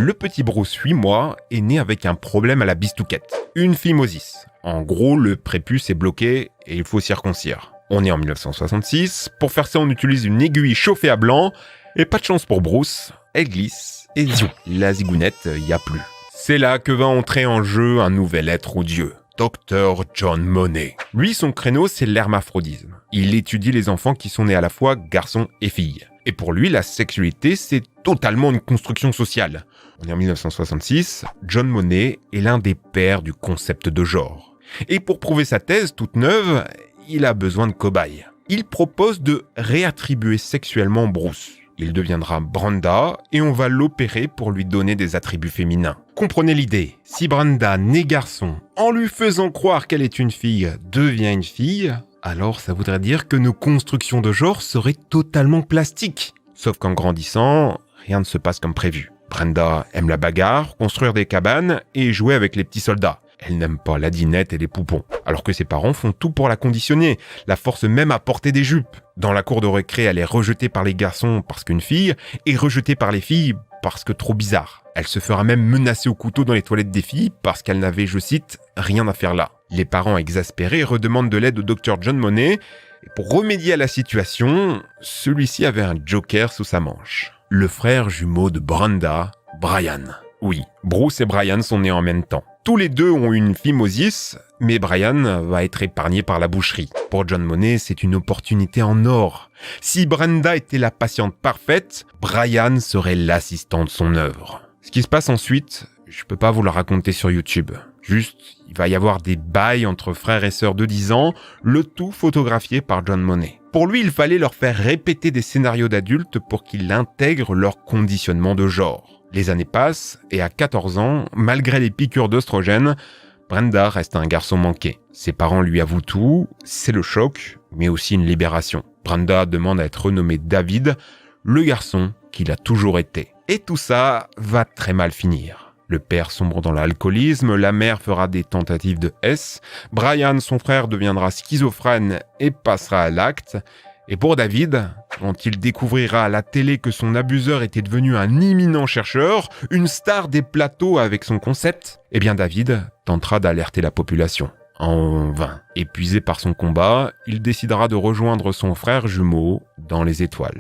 Le petit Bruce, 8 mois, est né avec un problème à la bistouquette. Une phimosis. En gros, le prépuce est bloqué et il faut circoncire. On est en 1966. Pour faire ça, on utilise une aiguille chauffée à blanc. Et pas de chance pour Bruce, elle glisse et ziou, la zigounette, y a plus. C'est là que va entrer en jeu un nouvel être odieux. Dr John Monet. Lui, son créneau, c'est l'hermaphrodisme. Il étudie les enfants qui sont nés à la fois garçons et filles. Et pour lui, la sexualité, c'est totalement une construction sociale. On est en 1966, John Monet est l'un des pères du concept de genre. Et pour prouver sa thèse toute neuve, il a besoin de cobayes. Il propose de réattribuer sexuellement Bruce. Il deviendra Brenda et on va l'opérer pour lui donner des attributs féminins. Comprenez l'idée, si Brenda, née garçon, en lui faisant croire qu'elle est une fille, devient une fille, alors ça voudrait dire que nos constructions de genre seraient totalement plastiques. Sauf qu'en grandissant, rien ne se passe comme prévu. Brenda aime la bagarre, construire des cabanes et jouer avec les petits soldats. Elle n'aime pas la dinette et les poupons, alors que ses parents font tout pour la conditionner, la force même à porter des jupes. Dans la cour de récré, elle est rejetée par les garçons parce qu'une fille, et rejetée par les filles parce que trop bizarre. Elle se fera même menacer au couteau dans les toilettes des filles parce qu'elle n'avait, je cite, rien à faire là. Les parents exaspérés redemandent de l'aide au Dr John Monet, et pour remédier à la situation, celui-ci avait un joker sous sa manche. Le frère jumeau de Brenda, Brian. Oui, Bruce et Brian sont nés en même temps. Tous les deux ont une phimosis, mais Brian va être épargné par la boucherie. Pour John Monet, c'est une opportunité en or. Si Brenda était la patiente parfaite, Brian serait l'assistant de son œuvre. Ce qui se passe ensuite, je peux pas vous le raconter sur YouTube. Juste, il va y avoir des bails entre frères et sœurs de 10 ans, le tout photographié par John Monet. Pour lui, il fallait leur faire répéter des scénarios d'adultes pour qu'ils intègrent leur conditionnement de genre. Les années passent, et à 14 ans, malgré les piqûres d'oestrogène, Brenda reste un garçon manqué. Ses parents lui avouent tout, c'est le choc, mais aussi une libération. Brenda demande à être renommé David, le garçon qu'il a toujours été. Et tout ça va très mal finir. Le père sombre dans l'alcoolisme, la mère fera des tentatives de S, Brian, son frère, deviendra schizophrène et passera à l'acte. Et pour David, quand il découvrira à la télé que son abuseur était devenu un imminent chercheur, une star des plateaux avec son concept, eh bien David tentera d'alerter la population. En vain. Épuisé par son combat, il décidera de rejoindre son frère jumeau dans les étoiles.